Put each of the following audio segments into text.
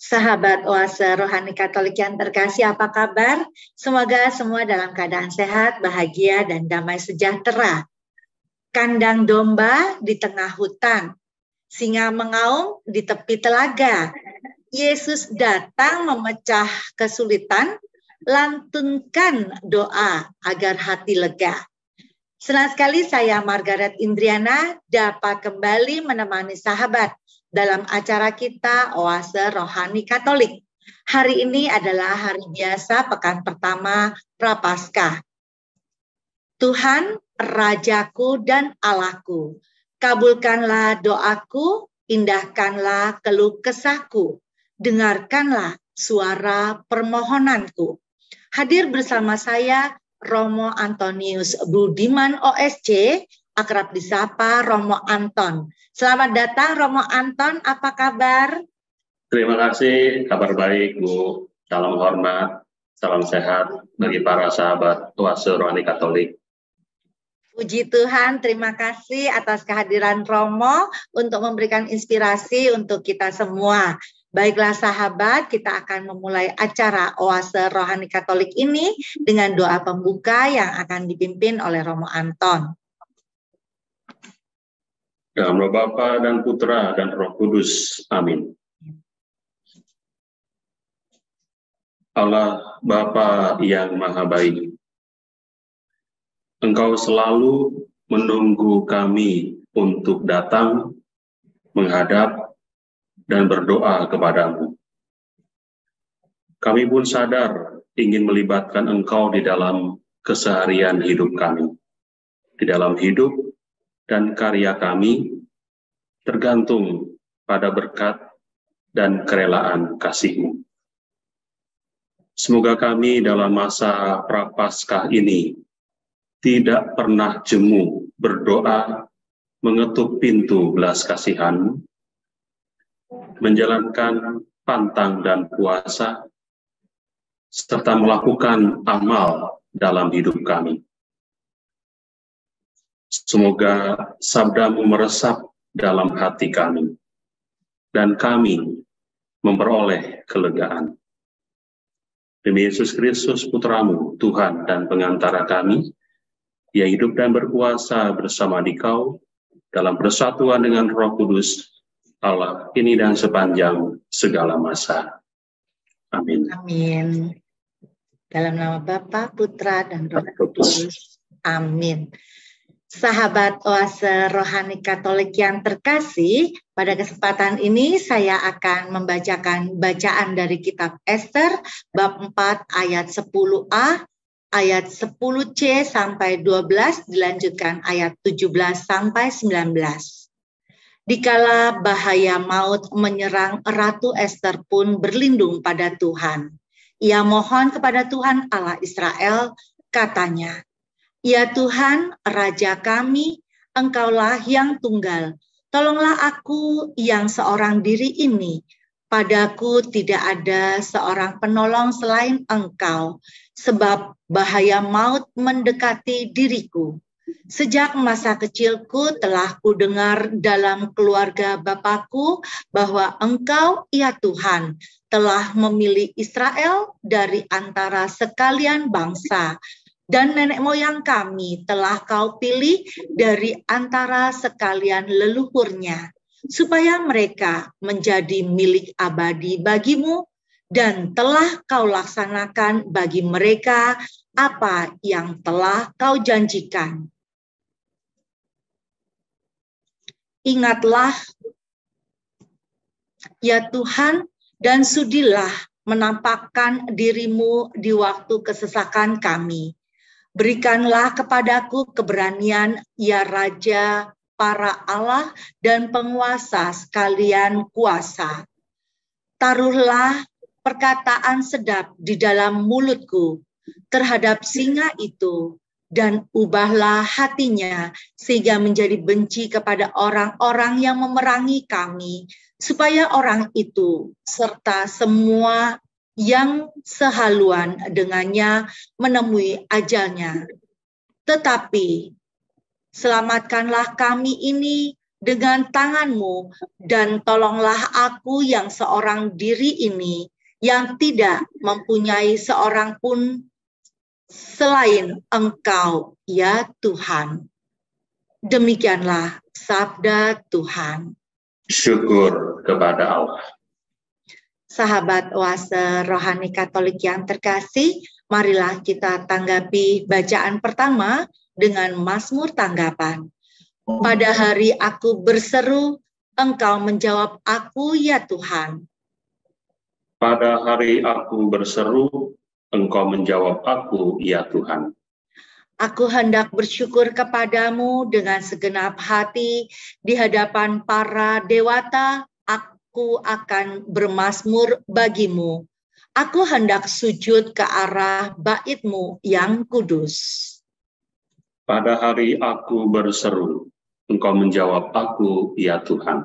Sahabat Oase Rohani Katolik yang terkasih, apa kabar? Semoga semua dalam keadaan sehat, bahagia, dan damai sejahtera. Kandang domba di tengah hutan, singa mengaum di tepi telaga. Yesus datang memecah kesulitan, lantunkan doa agar hati lega. Senang sekali saya Margaret Indriana dapat kembali menemani sahabat dalam acara kita Oase Rohani Katolik. Hari ini adalah hari biasa pekan pertama Prapaskah. Tuhan, Rajaku dan Allahku, kabulkanlah doaku, indahkanlah keluh kesahku, dengarkanlah suara permohonanku. Hadir bersama saya Romo Antonius Budiman OSC, akrab disapa Romo Anton. Selamat datang Romo Anton, apa kabar? Terima kasih, kabar baik Bu. Salam hormat, salam sehat bagi para sahabat Oase Rohani Katolik. Puji Tuhan, terima kasih atas kehadiran Romo untuk memberikan inspirasi untuk kita semua. Baiklah sahabat, kita akan memulai acara Oase Rohani Katolik ini dengan doa pembuka yang akan dipimpin oleh Romo Anton. Dalam nama Bapa dan Putra dan Roh Kudus. Amin. Allah Bapa yang Maha Baik, Engkau selalu menunggu kami untuk datang, menghadap, dan berdoa kepadamu. Kami pun sadar ingin melibatkan Engkau di dalam keseharian hidup kami. Di dalam hidup dan karya kami tergantung pada berkat dan kerelaan kasih-Mu. Semoga kami dalam masa Prapaskah ini tidak pernah jemu berdoa, mengetuk pintu belas kasihan, menjalankan pantang dan puasa, serta melakukan amal dalam hidup kami. Semoga sabda-Mu meresap dalam hati kami, dan kami memperoleh kelegaan. Demi Yesus Kristus, Putra-Mu, Tuhan dan pengantara kami, Ia hidup dan berkuasa bersama Dikau dalam persatuan dengan Roh Kudus, Allah kini dan sepanjang segala masa. Amin. Amin. Dalam nama Bapa, Putra, dan Roh Kudus. Amin. Sahabat Oase Rohani Katolik yang terkasih, pada kesempatan ini saya akan membacakan bacaan dari kitab Ester, bab 4 ayat 10a, ayat 10c sampai 12, dilanjutkan ayat 17 sampai 19. Dikala bahaya maut menyerang, Ratu Ester pun berlindung pada Tuhan. Ia mohon kepada Tuhan Allah Israel, katanya, "Ya Tuhan, Raja kami, Engkaulah yang tunggal. Tolonglah aku yang seorang diri ini. Padaku tidak ada seorang penolong selain Engkau, sebab bahaya maut mendekati diriku. Sejak masa kecilku telah kudengar dalam keluarga Bapakku bahwa Engkau, ya Tuhan, telah memilih Israel dari antara sekalian bangsa, dan nenek moyang kami telah Kau pilih dari antara sekalian leluhurnya, supaya mereka menjadi milik abadi bagimu, dan telah Kau laksanakan bagi mereka apa yang telah Kau janjikan. Ingatlah, ya Tuhan, dan sudilah menampakkan dirimu di waktu kesesakan kami. Berikanlah kepadaku keberanian, ya Raja, para Allah dan penguasa sekalian kuasa. Taruhlah perkataan sedap di dalam mulutku terhadap singa itu, dan ubahlah hatinya sehingga menjadi benci kepada orang-orang yang memerangi kami, supaya orang itu serta semua yang sehaluan dengannya menemui ajalnya. Tetapi selamatkanlah kami ini dengan tanganmu, dan tolonglah aku yang seorang diri ini, yang tidak mempunyai seorang pun selain Engkau, ya Tuhan. Demikianlah sabda Tuhan. Syukur kepada Allah. Sahabat oase rohani Katolik yang terkasih, marilah kita tanggapi bacaan pertama dengan Mazmur tanggapan. Pada hari aku berseru, Engkau menjawab aku, ya Tuhan. Pada hari aku berseru, Engkau menjawab aku, ya Tuhan. Aku hendak bersyukur kepadamu dengan segenap hati di hadapan para dewata. Aku akan bermazmur bagimu. Aku hendak sujud ke arah bait-Mu yang kudus. Pada hari aku berseru, Engkau menjawab aku, ya Tuhan.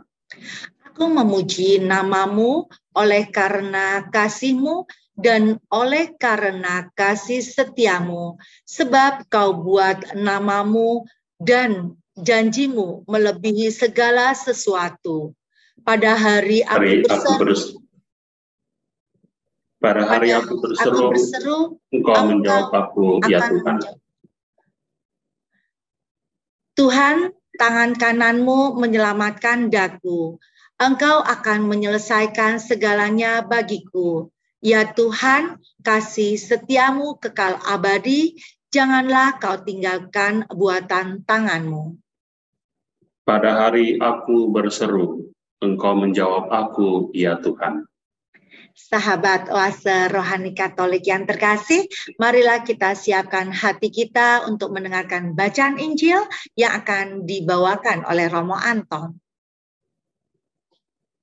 Aku memuji nama-Mu oleh karena kasih-Mu dan oleh karena kasih setia-Mu, sebab Kau buat nama-Mu dan janji-Mu melebihi segala sesuatu. Pada hari aku berseru, Engkau menjawab aku, ya Tuhan. Tuhan, tangan kanan-Mu menyelamatkan daku. Engkau akan menyelesaikan segalanya bagiku. Ya Tuhan, kasih setia-Mu kekal abadi, janganlah Kau tinggalkan buatan tangan-Mu. Pada hari aku berseru, Engkau menjawab aku, ya Tuhan. Sahabat oase rohani Katolik yang terkasih, marilah kita siapkan hati kita untuk mendengarkan bacaan Injil yang akan dibawakan oleh Romo Anton.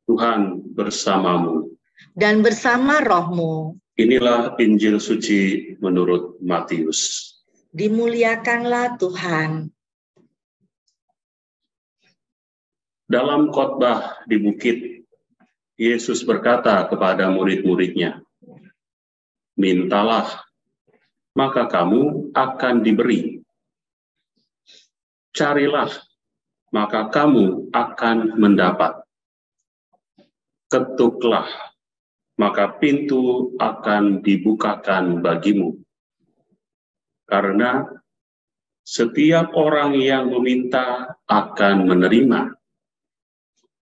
Tuhan bersamamu. Dan bersama rohmu. Inilah Injil suci menurut Matius. Dimuliakanlah Tuhan. Dalam khotbah di bukit, Yesus berkata kepada murid-muridnya, "Mintalah, maka kamu akan diberi. Carilah, maka kamu akan mendapat. Ketuklah, maka pintu akan dibukakan bagimu. Karena setiap orang yang meminta akan menerima.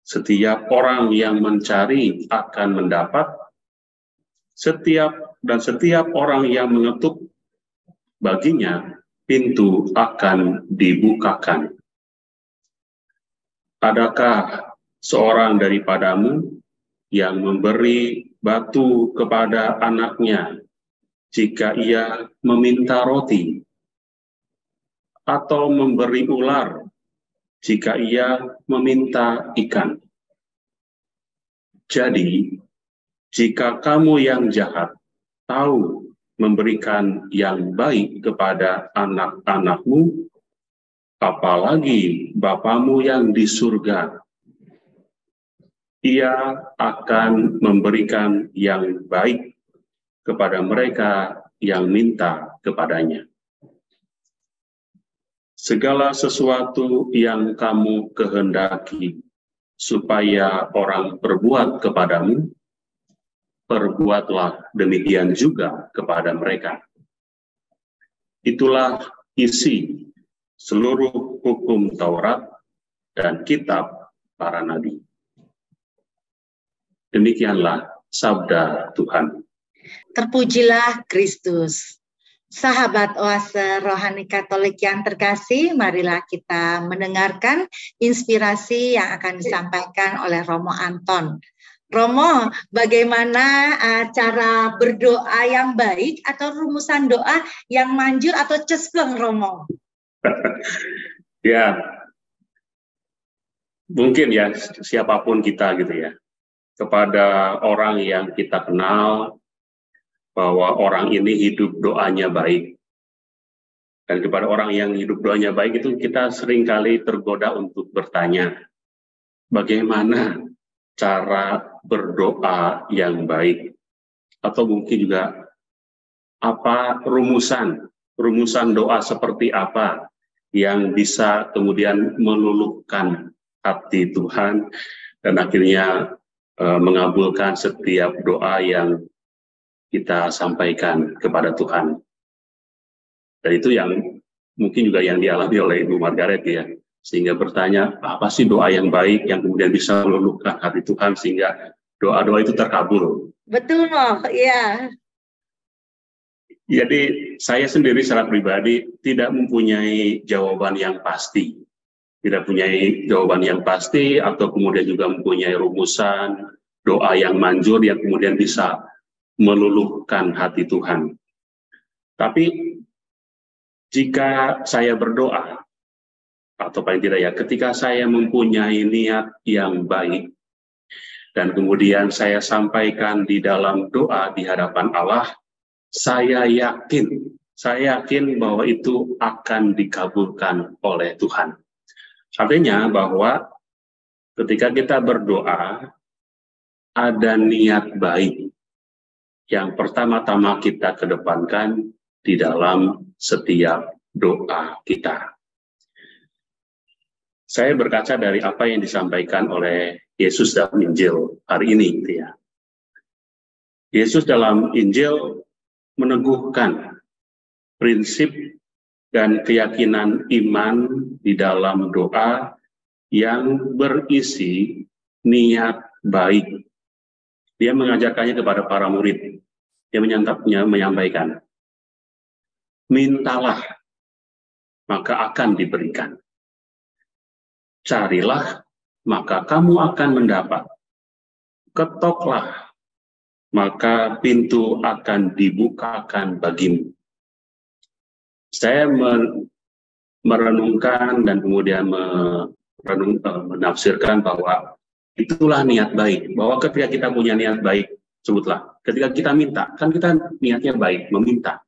Setiap orang yang mencari akan mendapat, setiap orang yang mengetuk, baginya pintu akan dibukakan. Adakah seorang daripadamu yang memberi batu kepada anaknya jika ia meminta roti, atau memberi ular jika ia meminta ikan? Jadi, jika kamu yang jahat tahu memberikan yang baik kepada anak-anakmu, apalagi Bapamu yang di surga, Ia akan memberikan yang baik kepada mereka yang minta kepadanya. Segala sesuatu yang kamu kehendaki supaya orang perbuat kepadamu, perbuatlah demikian juga kepada mereka. Itulah isi seluruh hukum Taurat dan kitab para nabi. Demikianlah sabda Tuhan. Terpujilah Kristus. Sahabat oase rohani Katolik yang terkasih, marilah kita mendengarkan inspirasi yang akan disampaikan oleh Romo Anton. Romo, bagaimana cara berdoa yang baik atau rumusan doa yang manjur atau cespleng, Romo? Ya, mungkin ya siapapun kita gitu ya, kepada orang yang kita kenal, bahwa orang ini hidup doanya baik. Dan kepada orang yang hidup doanya baik itu kita seringkali tergoda untuk bertanya, bagaimana cara berdoa yang baik? Atau mungkin juga apa rumusan doa seperti apa yang bisa kemudian meluluhkan hati Tuhan dan akhirnya mengabulkan setiap doa yang kita sampaikan kepada Tuhan. Dan itu yang mungkin juga yang dialami oleh Ibu Margaret ya, sehingga bertanya apa sih doa yang baik yang kemudian bisa meluluhkan hati Tuhan sehingga doa-doa itu terkabul. Betul loh, iya. Jadi saya sendiri secara pribadi tidak mempunyai jawaban yang pasti. Tidak mempunyai jawaban yang pasti atau kemudian juga mempunyai rumusan doa yang manjur yang kemudian bisa meluluhkan hati Tuhan. Tapi jika saya berdoa, atau paling tidak ya, ketika saya mempunyai niat yang baik, dan kemudian saya sampaikan di dalam doa di hadapan Allah, saya yakin bahwa itu akan dikabulkan oleh Tuhan. Artinya bahwa ketika kita berdoa, ada niat baik yang pertama-tama kita kedepankan di dalam setiap doa kita. Saya berkaca dari apa yang disampaikan oleh Yesus dalam Injil hari ini. Ya. Yesus dalam Injil meneguhkan prinsip dan keyakinan iman di dalam doa yang berisi niat baik. Dia mengajarkannya kepada para murid. Dia menyampaikan, mintalah, maka akan diberikan. Carilah, maka kamu akan mendapat. Ketoklah, maka pintu akan dibukakan bagimu. Saya merenungkan dan kemudian menafsirkan bahwa itulah niat baik. Bahwa ketika kita punya niat baik, sebutlah, ketika kita minta, kan kita niatnya baik, meminta.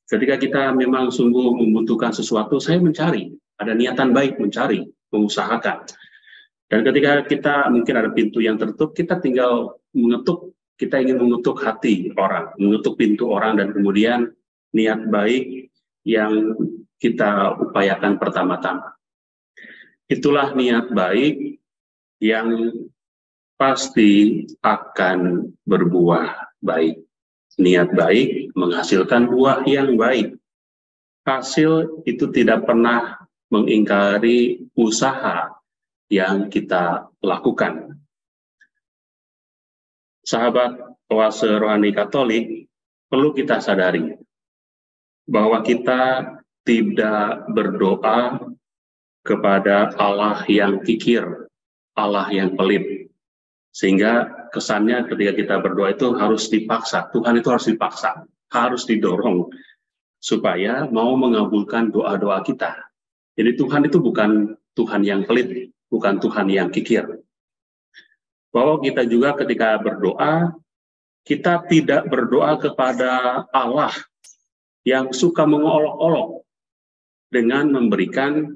Ketika kita memang sungguh membutuhkan sesuatu, saya mencari, ada niatan baik mencari, mengusahakan. Dan ketika kita mungkin ada pintu yang tertutup, kita tinggal mengetuk, kita ingin mengetuk hati orang, mengetuk pintu orang, dan kemudian niat baik yang kita upayakan pertama-tama. Itulah niat baik yang pasti akan berbuah baik. Niat baik menghasilkan buah yang baik. Hasil itu tidak pernah mengingkari usaha yang kita lakukan. Sahabat oase rohani Katolik, perlu kita sadari bahwa kita tidak berdoa kepada Allah yang kikir, Allah yang pelit. Sehingga kesannya ketika kita berdoa itu harus dipaksa, Tuhan itu harus dipaksa, harus didorong, supaya mau mengabulkan doa-doa kita. Jadi Tuhan itu bukan Tuhan yang pelit, bukan Tuhan yang kikir. Bahwa kita juga ketika berdoa, kita tidak berdoa kepada Allah yang suka mengolok-olok dengan memberikan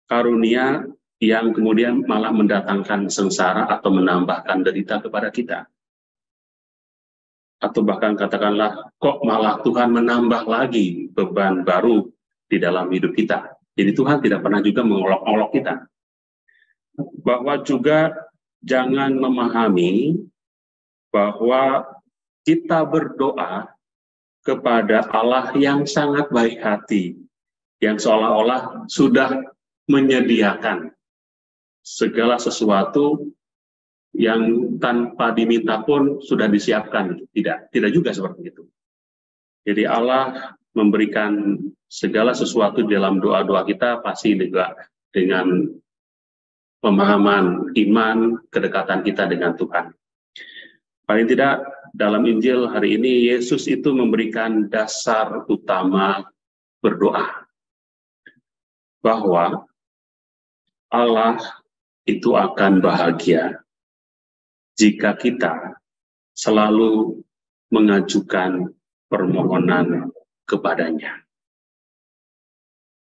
karunia yang kemudian malah mendatangkan sengsara atau menambahkan derita kepada kita. Atau bahkan katakanlah, kok malah Tuhan menambah lagi beban baru di dalam hidup kita. Jadi Tuhan tidak pernah juga mengolok-olok kita. Bahwa juga jangan memahami bahwa kita berdoa kepada Allah yang sangat baik hati, yang seolah-olah sudah menyediakan segala sesuatu yang tanpa diminta pun sudah disiapkan. Tidak juga seperti itu. Jadi Allah memberikan segala sesuatu dalam doa-doa kita pasti juga dengan pemahaman iman, kedekatan kita dengan Tuhan. Paling tidak dalam Injil hari ini Yesus itu memberikan dasar utama berdoa. Bahwa Allah itu akan bahagia jika kita selalu mengajukan permohonan kepadanya.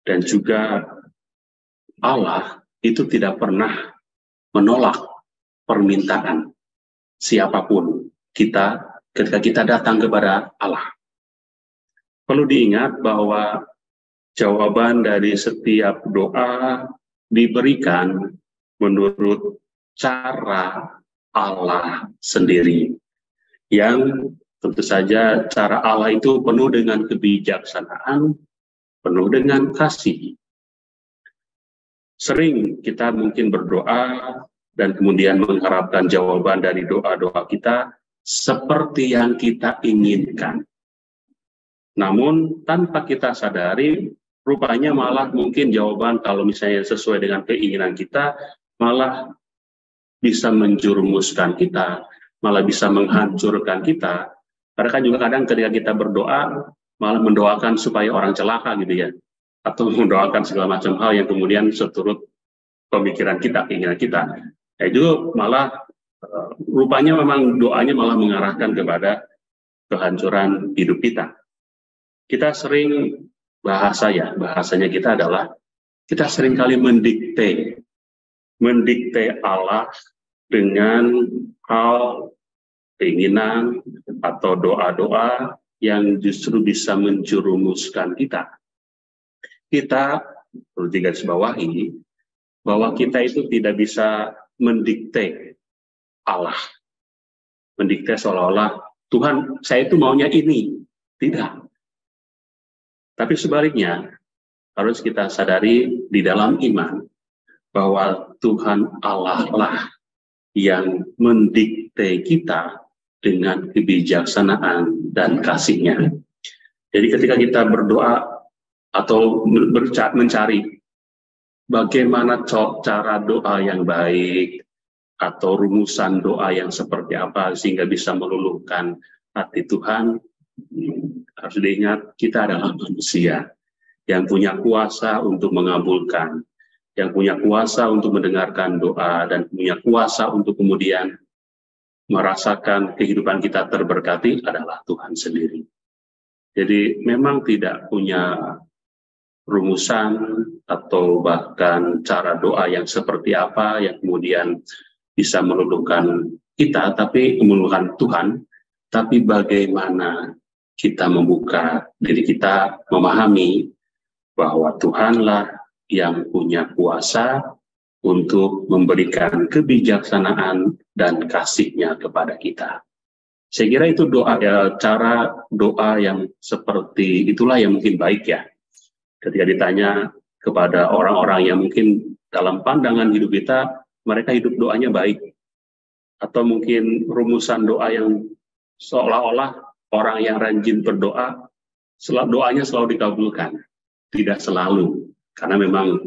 Dan juga Allah itu tidak pernah menolak permintaan siapapun kita ketika kita datang kepada Allah. Perlu diingat bahwa jawaban dari setiap doa diberikan menurut cara Allah sendiri, yang tentu saja cara Allah itu penuh dengan kebijaksanaan, penuh dengan kasih. Sering kita mungkin berdoa dan kemudian mengharapkan jawaban dari doa-doa kita seperti yang kita inginkan. Namun tanpa kita sadari, rupanya malah mungkin jawaban kalau misalnya sesuai dengan keinginan kita, malah bisa menjerumuskan kita, malah bisa menghancurkan kita. Karena kan juga kadang ketika kita berdoa, malah mendoakan supaya orang celaka gitu ya, atau mendoakan segala macam hal yang kemudian seturut pemikiran kita, keinginan kita. Itu malah rupanya memang doanya malah mengarahkan kepada kehancuran hidup kita. Kita sering bahasanya kita adalah kita seringkali mendikte Allah dengan hal keinginan atau doa-doa yang justru bisa menjerumuskan kita. Kita perlu digarisbawahi bahwa kita itu tidak bisa mendikte Allah. Mendikte seolah-olah, Tuhan, saya itu maunya ini. Tidak. Tapi sebaliknya, harus kita sadari di dalam iman, bahwa Tuhan Allah lah yang mendikte kita dengan kebijaksanaan dan kasih-Nya. Jadi ketika kita berdoa atau mencari bagaimana cara doa yang baik atau rumusan doa yang seperti apa sehingga bisa meluluhkan hati Tuhan, harus diingat kita adalah manusia yang punya kuasa untuk mengabulkan, yang punya kuasa untuk mendengarkan doa, dan punya kuasa untuk kemudian merasakan kehidupan kita terberkati adalah Tuhan sendiri. Jadi memang tidak punya rumusan atau bahkan cara doa yang seperti apa yang kemudian bisa meluluhkan kita, tapi meluluhkan Tuhan, tapi bagaimana kita membuka diri kita, memahami bahwa Tuhanlah yang punya kuasa untuk memberikan kebijaksanaan dan kasih-Nya kepada kita. Saya kira itu doa ya, cara doa yang seperti itulah yang mungkin baik ya. Ketika ditanya kepada orang-orang yang mungkin dalam pandangan hidup kita, mereka hidup doanya baik. Atau mungkin rumusan doa yang seolah-olah orang yang rajin berdoa, doanya selalu dikabulkan. Tidak selalu. Karena memang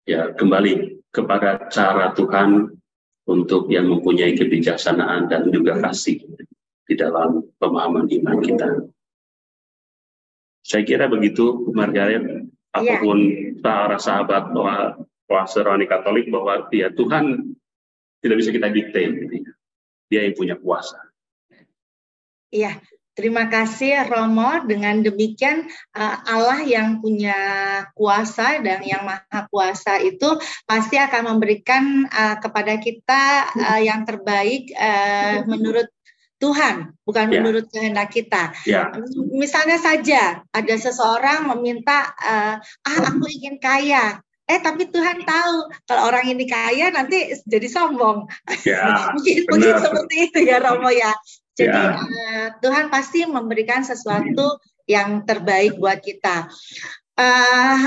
ya kembali kepada cara Tuhan untuk yang mempunyai kebijaksanaan dan juga kasih di dalam pemahaman iman kita. Saya kira begitu, Margaret, ataupun para sahabat Rohani Katolik, bahwa ya Tuhan tidak bisa kita dikte, Dia yang punya kuasa. Iya, terima kasih Romo. Dengan demikian Allah yang punya kuasa dan yang maha kuasa itu pasti akan memberikan kepada kita yang terbaik menurut Tuhan, bukan menurut kehendak kita. Misalnya saja ada seseorang meminta, aku ingin kaya. Tapi Tuhan tahu kalau orang ini kaya nanti jadi sombong. Mungkin seperti itu ya Romo ya. Jadi Tuhan pasti memberikan sesuatu yang terbaik buat kita.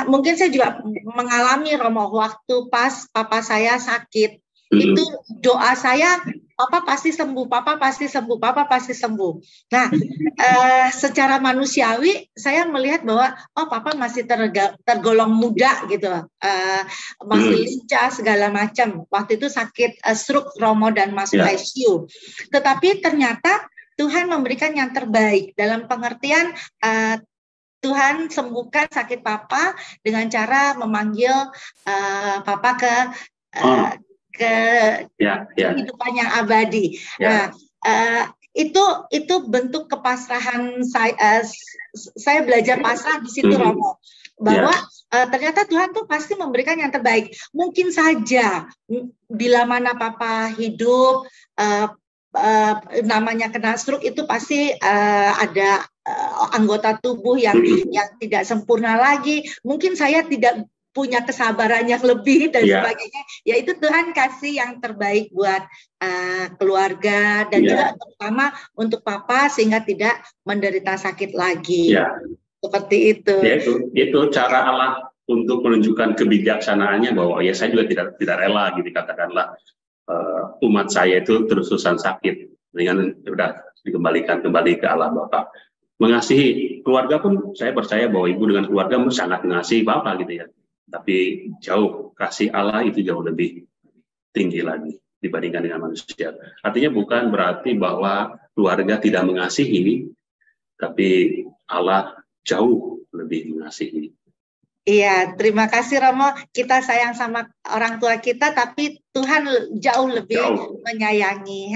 Mungkin saya juga mengalami Romo, waktu pas papa saya sakit, itu doa saya, Papa pasti sembuh, Papa pasti sembuh, Papa pasti sembuh. Nah, secara manusiawi saya melihat bahwa Papa masih tergolong muda gitu, masih lincah segala macam. Waktu itu sakit stroke Romo dan masuk ICU. Tetapi ternyata Tuhan memberikan yang terbaik dalam pengertian Tuhan sembuhkan sakit Papa dengan cara memanggil Papa ke kehidupan yang abadi. Nah, itu bentuk kepasrahan saya. Saya belajar pasrah di situ, Romo, bahwa ternyata Tuhan tuh pasti memberikan yang terbaik. Mungkin saja bila mana Papa hidup, namanya kena stroke, itu pasti ada anggota tubuh yang tidak sempurna lagi. Mungkin saya tidak punya kesabaran yang lebih dan Iya. sebagainya. Ya itu Tuhan kasih yang terbaik buat keluarga dan Iya. juga terutama untuk papa sehingga tidak menderita sakit lagi. Iya. Seperti itu. Ya itu cara Allah untuk menunjukkan kebijaksanaannya bahwa ya saya juga tidak rela gitu katakanlah umat saya itu terus-terusan sakit dengan udah dikembalikan kembali ke Allah Bapa. Mengasihi keluarga pun saya percaya bahwa ibu dengan keluarga sangat mengasihi Bapa gitu ya. Tapi jauh kasih Allah itu jauh lebih tinggi lagi dibandingkan dengan manusia. Artinya bukan berarti bahwa keluarga tidak mengasihi, tapi Allah jauh lebih mengasihi. Iya, terima kasih Romo. Kita sayang sama orang tua kita, tapi Tuhan jauh lebih menyayangi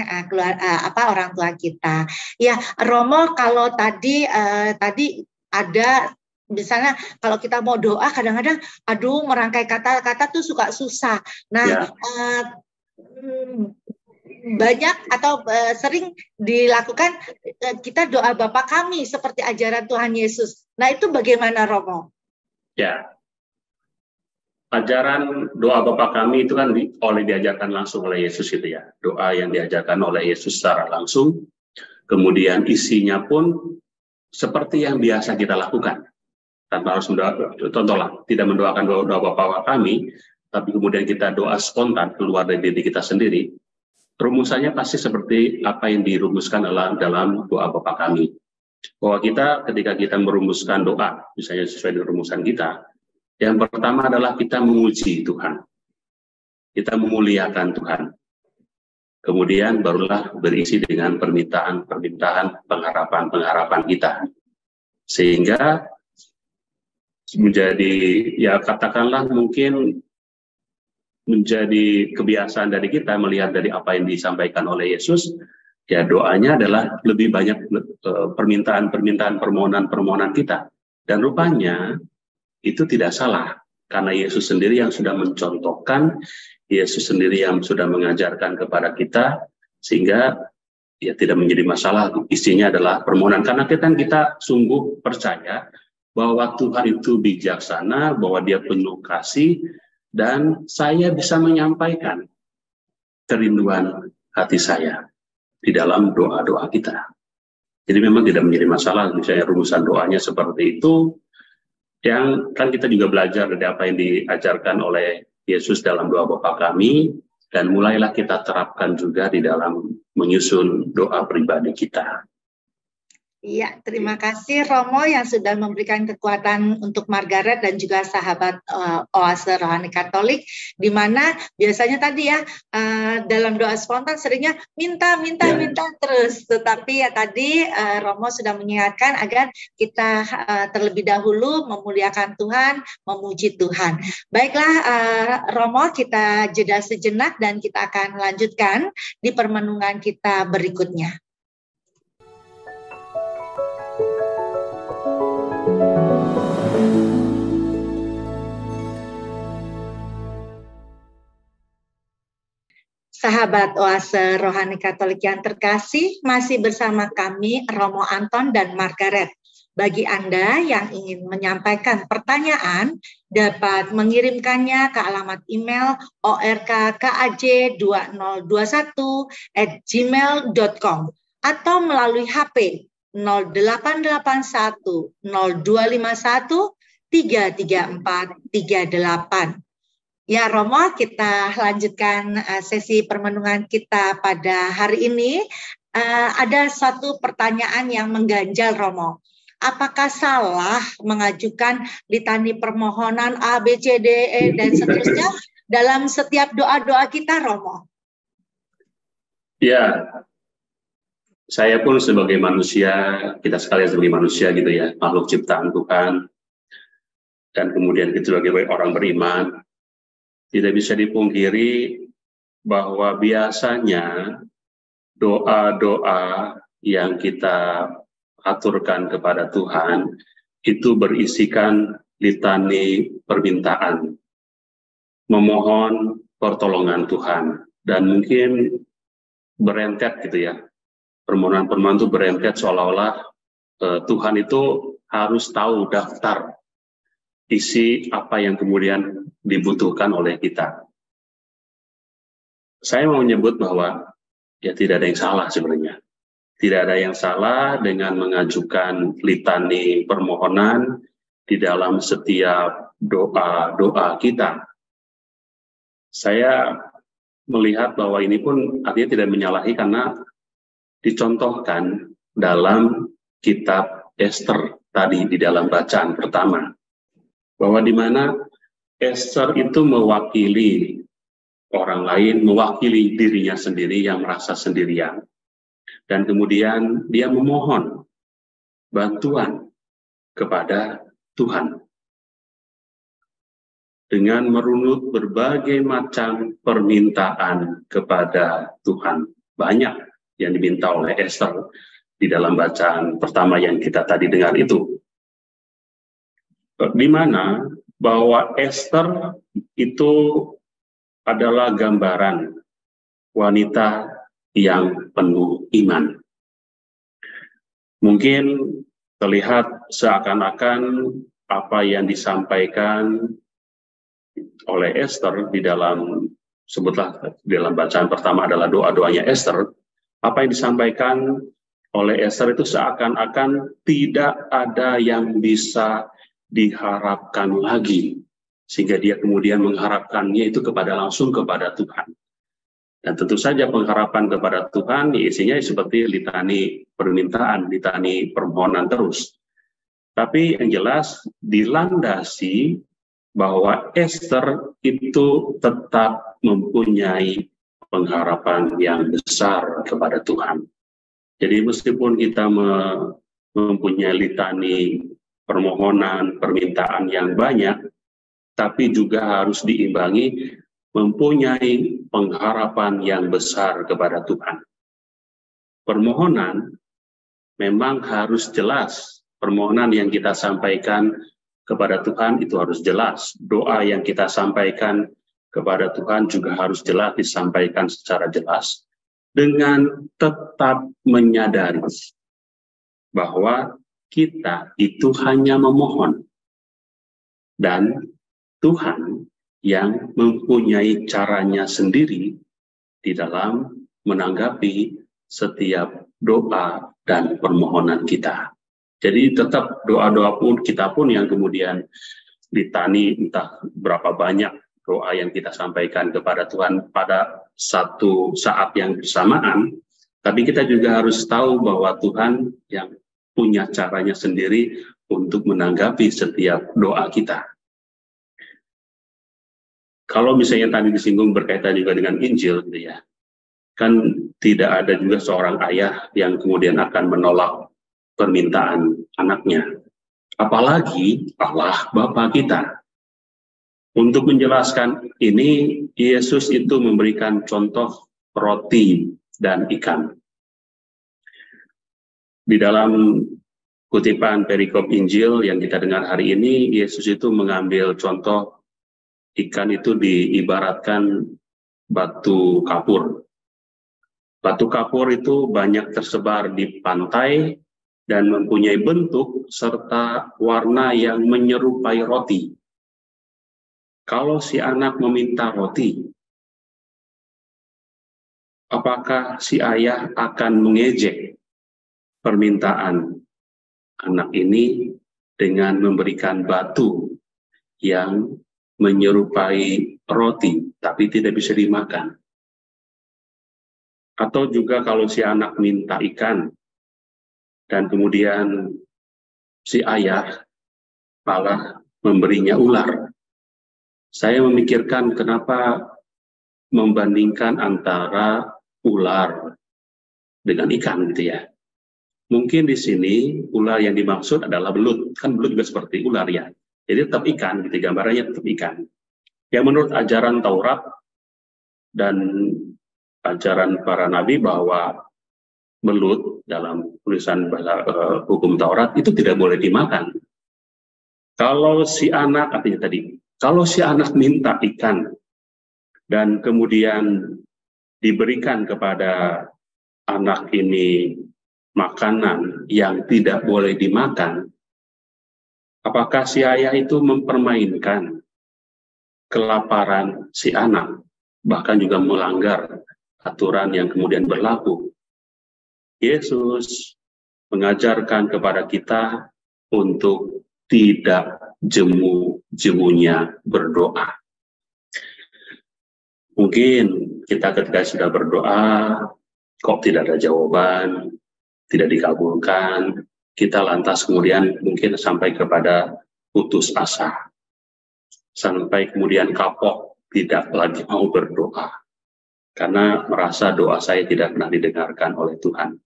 orang tua kita. Ya, Romo, kalau tadi ada misalnya kalau kita mau doa kadang-kadang, aduh merangkai kata-kata tuh suka susah. Nah, banyak atau sering dilakukan kita doa Bapa kami seperti ajaran Tuhan Yesus. Nah, itu bagaimana Romo? Ya, ajaran doa Bapa kami itu kan diajarkan langsung oleh Yesus itu ya. Doa yang diajarkan oleh Yesus secara langsung, kemudian isinya pun seperti yang biasa kita lakukan. Tanpa harus contohlah, tidak mendoakan doa Bapa kami, tapi kemudian kita doa spontan keluar dari diri kita sendiri. Rumusannya pasti seperti apa yang dirumuskan dalam doa Bapa kami. Bahwa kita ketika kita merumuskan doa, misalnya sesuai dengan rumusan kita, yang pertama adalah kita memuji Tuhan. Kita memuliakan Tuhan. Kemudian barulah berisi dengan permintaan, pengharapan kita. Sehingga menjadi, ya katakanlah mungkin menjadi kebiasaan dari kita melihat dari apa yang disampaikan oleh Yesus, ya doanya adalah lebih banyak permintaan, permohonan kita. Dan rupanya itu tidak salah, karena Yesus sendiri yang sudah mencontohkan, Yesus sendiri yang sudah mengajarkan kepada kita, sehingga ya tidak menjadi masalah. Isinya adalah permohonan, karena kita sungguh percaya bahwa Tuhan itu bijaksana, bahwa Dia penuh kasih, dan saya bisa menyampaikan kerinduan hati saya di dalam doa-doa kita. Jadi memang tidak menjadi masalah, misalnya rumusan doanya seperti itu, yang kan kita juga belajar dari apa yang diajarkan oleh Yesus dalam doa Bapa kami, dan mulailah kita terapkan juga di dalam menyusun doa pribadi kita. Iya, terima kasih Romo yang sudah memberikan kekuatan untuk Margaret dan juga sahabat Oase Rohani Katolik, di mana biasanya tadi ya dalam doa spontan seringnya minta terus, tetapi ya tadi Romo sudah mengingatkan agar kita terlebih dahulu memuliakan Tuhan, memuji Tuhan. Baiklah Romo, kita jeda sejenak dan kita akan lanjutkan di permenungan kita berikutnya. Sahabat Oase Rohani Katolik yang terkasih, masih bersama kami Romo Anton dan Margaret. Bagi Anda yang ingin menyampaikan pertanyaan, dapat mengirimkannya ke alamat email orkkaj2021@gmail.com atau melalui HP 0881 0251 334 38. Ya Romo, kita lanjutkan sesi permenungan kita pada hari ini. Ada satu pertanyaan yang mengganjal Romo. Apakah salah mengajukan litani permohonan A, B, C, D, E, dan seterusnya dalam setiap doa-doa kita Romo? Ya, saya pun sebagai manusia, kita sekalian sebagai manusia gitu ya, makhluk ciptaan Tuhan, dan kemudian kita sebagai orang beriman, tidak bisa dipungkiri bahwa biasanya doa-doa yang kita aturkan kepada Tuhan itu berisikan litani permintaan, memohon pertolongan Tuhan, dan mungkin berentet gitu ya. Permohonan-permohonan itu berentet seolah-olah Tuhan itu harus tahu daftar isi apa yang kemudian dibutuhkan oleh kita. Saya mau menyebut bahwa ya tidak ada yang salah sebenarnya. Tidak ada yang salah dengan mengajukan litani permohonan di dalam setiap doa-doa kita. Saya melihat bahwa ini pun artinya tidak menyalahi karena dicontohkan dalam kitab Ester tadi di dalam bacaan pertama. Bahwa di mana Ester itu mewakili orang lain, mewakili dirinya sendiri yang merasa sendirian. Dan kemudian dia memohon bantuan kepada Tuhan. Dengan merunut berbagai macam permintaan kepada Tuhan. Banyak yang diminta oleh Ester di dalam bacaan pertama yang kita tadi dengar itu. Di mana bahwa Ester itu adalah gambaran wanita yang penuh iman. Mungkin terlihat seakan-akan apa yang disampaikan oleh Ester di dalam, sebutlah di dalam bacaan pertama adalah doa-doanya Ester, apa yang disampaikan oleh Ester itu seakan-akan tidak ada yang bisa diharapkan lagi, sehingga dia kemudian mengharapkannya itu langsung kepada Tuhan. Dan tentu saja pengharapan kepada Tuhan isinya seperti litani permintaan, litani permohonan terus. Tapi yang jelas dilandasi bahwa Ester itu tetap mempunyai pengharapan yang besar kepada Tuhan. Jadi meskipun kita mempunyai litani permohonan, permintaan yang banyak, tapi juga harus diimbangi mempunyai pengharapan yang besar kepada Tuhan. Permohonan memang harus jelas. Permohonan yang kita sampaikan kepada Tuhan itu harus jelas. Doa yang kita sampaikan kepada Tuhan juga harus jelas, disampaikan secara jelas, dengan tetap menyadari bahwa kita itu hanya memohon. Dan Tuhan yang mempunyai caranya sendiri di dalam menanggapi setiap doa dan permohonan kita. Jadi tetap doa-doa pun kita pun yang kemudian litani entah berapa banyak doa yang kita sampaikan kepada Tuhan pada satu saat yang bersamaan, tapi kita juga harus tahu bahwa Tuhan yang punya caranya sendiri untuk menanggapi setiap doa kita. Kalau misalnya tadi disinggung berkaitan juga dengan Injil, gitu ya, kan tidak ada juga seorang ayah yang kemudian akan menolak permintaan anaknya. Apalagi Allah Bapa kita. Untuk menjelaskan ini, Yesus itu memberikan contoh roti dan ikan. Di dalam kutipan perikop Injil yang kita dengar hari ini, Yesus itu mengambil contoh ikan itu diibaratkan batu kapur. Batu kapur itu banyak tersebar di pantai dan mempunyai bentuk serta warna yang menyerupai roti. Kalau si anak meminta roti, apakah si ayah akan mengejek permintaan anak ini dengan memberikan batu yang menyerupai roti, tapi tidak bisa dimakan? Atau juga kalau si anak minta ikan, dan kemudian si ayah malah memberinya ular. Saya memikirkan kenapa membandingkan antara ular dengan ikan, gitu ya. Mungkin di sini ular yang dimaksud adalah belut, kan belut juga seperti ular ya. Jadi tetap ikan, gitu, gambarannya tetap ikan. Yang menurut ajaran Taurat dan ajaran para nabi bahwa belut dalam tulisan hukum Taurat itu tidak boleh dimakan. Kalau si anak, artinya tadi, kalau si anak minta ikan dan kemudian diberikan kepada anak ini makanan yang tidak boleh dimakan, Apakah si ayah itu mempermainkan kelaparan si anak, bahkan juga melanggar aturan yang kemudian berlaku? Yesus mengajarkan kepada kita untuk tidak jemu-jemunya berdoa. Mungkin kita ketika sudah berdoa, kok tidak ada jawaban, tidak dikabulkan, kita lantas kemudian mungkin sampai kepada putus asa. Sampai kemudian kapok, tidak lagi mau berdoa. Karena merasa doa saya tidak pernah didengarkan oleh Tuhan.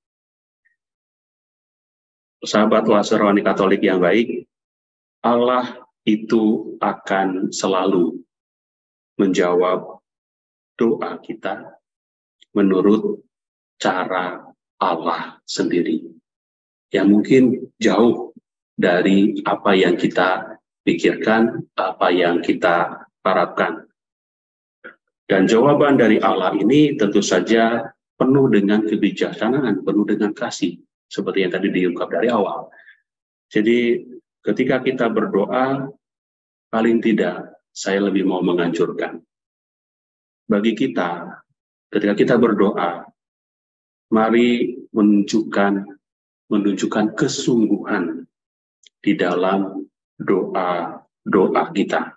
Sahabat Oase Rohani Katolik yang baik, Allah itu akan selalu menjawab doa kita menurut cara Allah sendiri, yang mungkin jauh dari apa yang kita pikirkan, apa yang kita harapkan. Dan jawaban dari Allah ini tentu saja penuh dengan kebijaksanaan, penuh dengan kasih, seperti yang tadi diungkap dari awal. Jadi ketika kita berdoa, paling tidak saya lebih mau menganjurkan bagi kita, ketika kita berdoa, mari menunjukkan kesungguhan di dalam doa kita.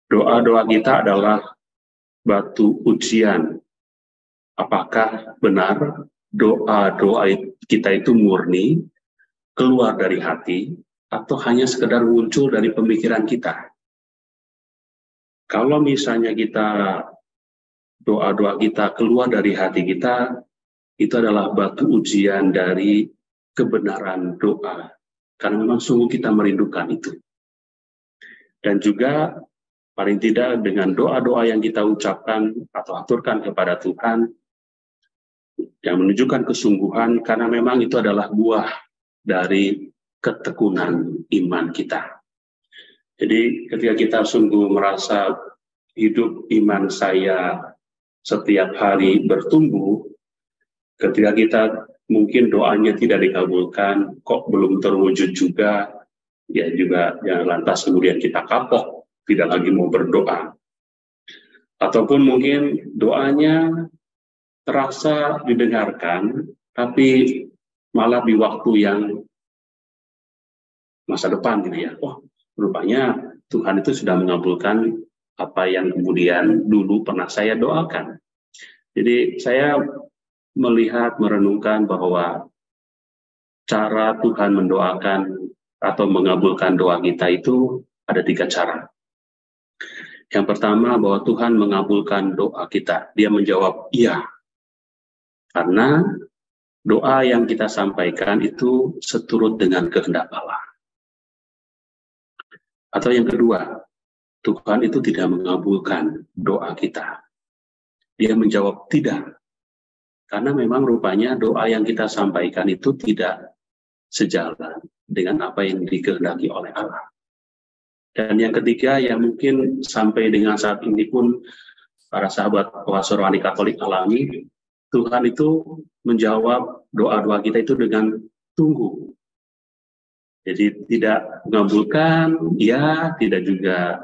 Doa-doa kita adalah batu ujian. Apakah benar doa-doa kita itu murni, keluar dari hati, atau hanya sekedar muncul dari pemikiran kita? Kalau misalnya doa-doa kita keluar dari hati kita, itu adalah batu ujian dari kebenaran doa. Karena memang sungguh kita merindukan itu. Dan juga paling tidak dengan doa-doa yang kita ucapkan atau aturkan kepada Tuhan, yang menunjukkan kesungguhan, karena memang itu adalah buah dari ketekunan iman kita. Jadi ketika kita sungguh merasa hidup iman saya setiap hari bertumbuh, ketika kita mungkin doanya tidak dikabulkan, kok belum terwujud juga, ya juga jangan lantas kemudian kita kapok, tidak lagi mau berdoa. Ataupun mungkin doanya terasa didengarkan, tapi malah di waktu yang masa depan gitu ya. Oh, rupanya Tuhan itu sudah mengabulkan apa yang kemudian dulu pernah saya doakan. Jadi saya melihat, merenungkan bahwa cara Tuhan mendoakan atau mengabulkan doa kita itu ada 3 cara. Yang pertama, bahwa Tuhan mengabulkan doa kita. Dia menjawab iya. Karena doa yang kita sampaikan itu seturut dengan kehendak Allah. Atau yang kedua, Tuhan itu tidak mengabulkan doa kita. Dia menjawab tidak. Karena memang rupanya doa yang kita sampaikan itu tidak sejalan dengan apa yang dikehendaki oleh Allah. Dan yang ketiga, yang mungkin sampai dengan saat ini pun para sahabat Oase Rohani Katolik alami, Tuhan itu menjawab doa-doa kita itu dengan tunggu. Jadi tidak mengabulkan, ya, tidak juga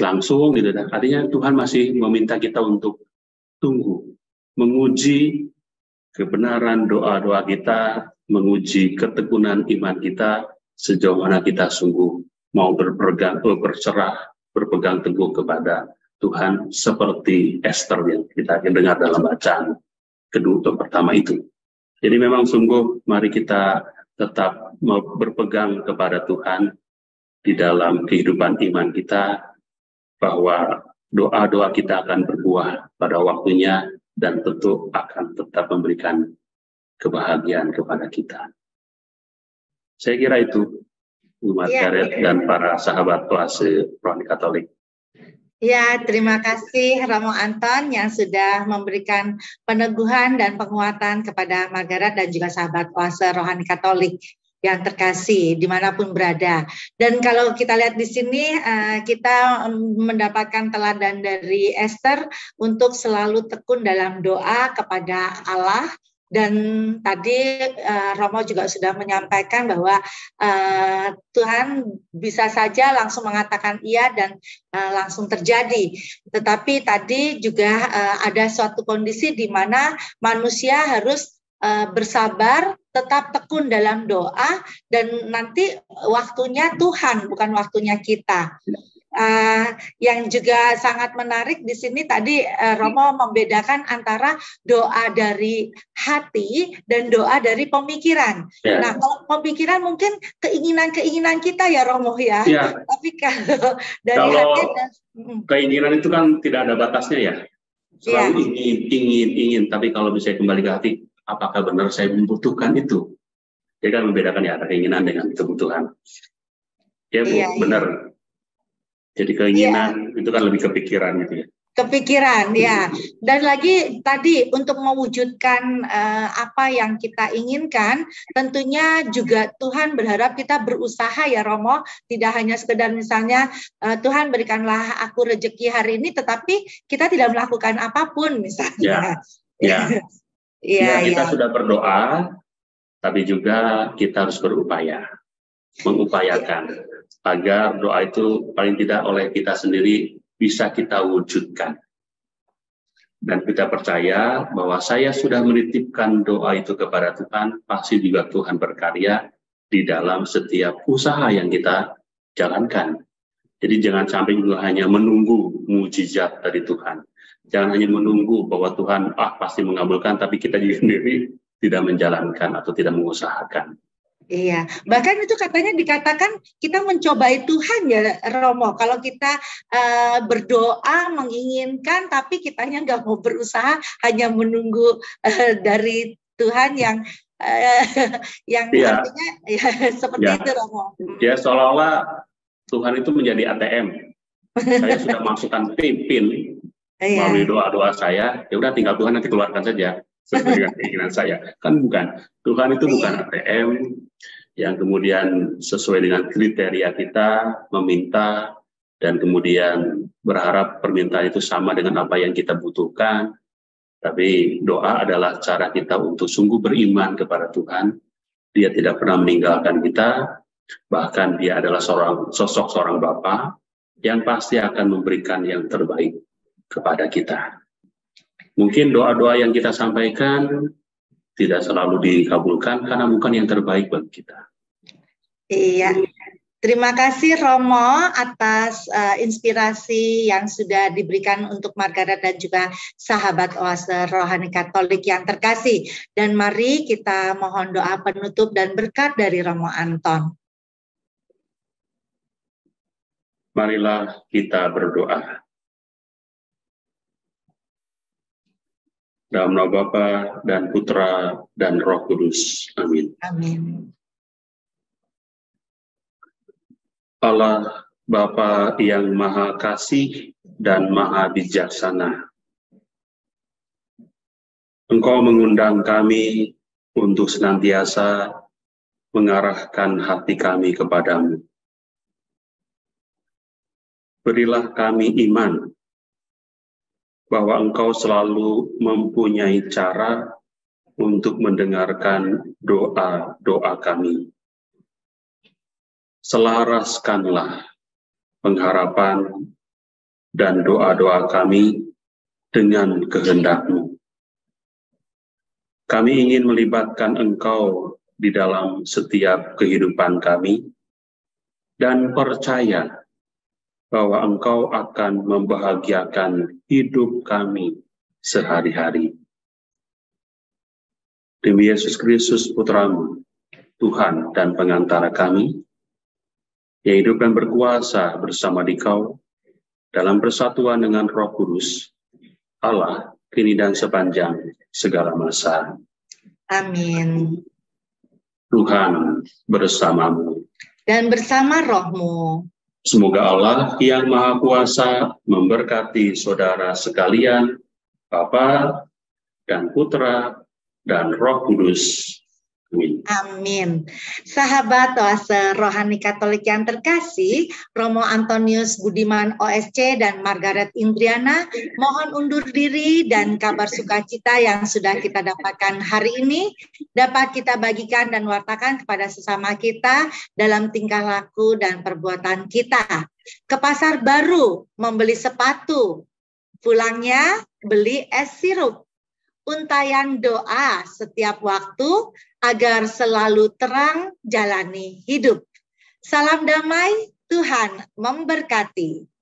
langsung gitu. Artinya Tuhan masih meminta kita untuk tunggu, menguji kebenaran doa-doa kita, menguji ketekunan iman kita, sejauh mana kita sungguh mau berpegang teguh kepada Tuhan, seperti Esther yang kita dengar dalam bacaan kedua pertama itu. Jadi memang sungguh mari kita tetap berpegang kepada Tuhan di dalam kehidupan iman kita, bahwa doa-doa kita akan berbuah pada waktunya dan tentu akan tetap memberikan kebahagiaan kepada kita. Saya kira itu, umat Karet dan para sahabat Oase Rohani Katolik. Ya, terima kasih Romo Anton yang sudah memberikan peneguhan dan penguatan kepada Margaret dan juga sahabat Oase Rohani Katolik yang terkasih dimanapun berada. Dan kalau kita lihat di sini, kita mendapatkan teladan dari Esther untuk selalu tekun dalam doa kepada Allah, Dan tadi Romo juga sudah menyampaikan bahwa Tuhan bisa saja langsung mengatakan iya dan langsung terjadi. Tetapi tadi juga ada suatu kondisi di mana manusia harus bersabar, tetap tekun dalam doa, dan nanti waktunya Tuhan, bukan waktunya kita. Yang juga sangat menarik di sini tadi Romo membedakan antara doa dari hati dan doa dari pemikiran. Ya. Nah, kalau pemikiran mungkin keinginan kita ya Romo ya. Ya. Tapi kalau dari hati dan keinginan itu kan tidak ada batasnya ya. Selalu ingin. Tapi kalau bisa kembali ke hati, apakah benar saya membutuhkan itu? Jadi kan membedakan ya ada keinginan dengan kebutuhan. Ya Bu, benar. Jadi keinginan itu kan lebih kepikiran gitu ya. Kepikiran ya. Dan lagi tadi untuk mewujudkan apa yang kita inginkan, tentunya juga Tuhan berharap kita berusaha ya Romo. Tidak hanya sekedar misalnya Tuhan berikanlah aku rezeki hari ini, tetapi kita tidak melakukan apapun misalnya. Ya, kita sudah berdoa, tapi juga kita harus berupaya, mengupayakan agar doa itu paling tidak oleh kita sendiri bisa kita wujudkan. Dan kita percaya bahwa saya sudah menitipkan doa itu kepada Tuhan, pasti juga Tuhan berkarya di dalam setiap usaha yang kita jalankan. Jadi jangan sampai juga hanya menunggu mujizat dari Tuhan. Jangan hanya menunggu bahwa Tuhan pasti mengabulkan, tapi kita sendiri tidak menjalankan atau tidak mengusahakan. Iya, bahkan itu katanya dikatakan kita mencobai Tuhan ya Romo. Kalau kita berdoa menginginkan, tapi kitanya nggak mau berusaha, hanya menunggu dari Tuhan yang artinya ya, seperti itu Romo. Ya seolah-olah Tuhan itu menjadi ATM. Saya sudah masukkan PIN melalui doa-doa saya. Ya udah tinggal Tuhan nanti keluarkan saja sesuai dengan keinginan saya. Kan bukan. Tuhan itu bukan ATM yang kemudian sesuai dengan kriteria kita meminta dan kemudian berharap permintaan itu sama dengan apa yang kita butuhkan. Tapi doa adalah cara kita untuk sungguh beriman kepada Tuhan. Dia tidak pernah meninggalkan kita, bahkan dia adalah sosok seorang Bapa yang pasti akan memberikan yang terbaik kepada kita. Mungkin doa-doa yang kita sampaikan tidak selalu dikabulkan karena bukan yang terbaik bagi kita. Iya, terima kasih Romo atas inspirasi yang sudah diberikan untuk Margaret dan juga sahabat Oase Rohani Katolik yang terkasih. Dan mari kita mohon doa penutup dan berkat dari Romo Anton. Marilah kita berdoa. Dalam nama Bapa dan Putra dan Roh Kudus. Amin. Amin. Allah Bapa yang Maha Kasih dan Maha Bijaksana, Engkau mengundang kami untuk senantiasa mengarahkan hati kami kepadamu. Berilah kami iman bahwa Engkau selalu mempunyai cara untuk mendengarkan doa-doa kami. Selaraskanlah pengharapan dan doa-doa kami dengan kehendak-Mu. Kami ingin melibatkan Engkau di dalam setiap kehidupan kami dan percaya bahwa Engkau akan membahagiakan hidup kami sehari-hari. Demi Yesus Kristus Putra-Mu, Tuhan dan pengantara kami, yang hidup dan berkuasa bersama Dikau dalam persatuan dengan Roh Kudus, Allah, kini dan sepanjang segala masa. Amin. Tuhan bersamamu. Dan bersama rohmu. Semoga Allah yang Maha Kuasa memberkati saudara sekalian, Bapa dan Putra dan Roh Kudus. Amin. Amin. Sahabat Oase Rohani Katolik yang terkasih, Romo Antonius Budiman OSC dan Margaret Indriana mohon undur diri, dan kabar sukacita yang sudah kita dapatkan hari ini dapat kita bagikan dan wartakan kepada sesama kita dalam tingkah laku dan perbuatan kita. Ke pasar baru membeli sepatu, pulangnya beli es sirup. Untayan doa setiap waktu agar selalu terang jalani hidup. Salam damai, Tuhan memberkati.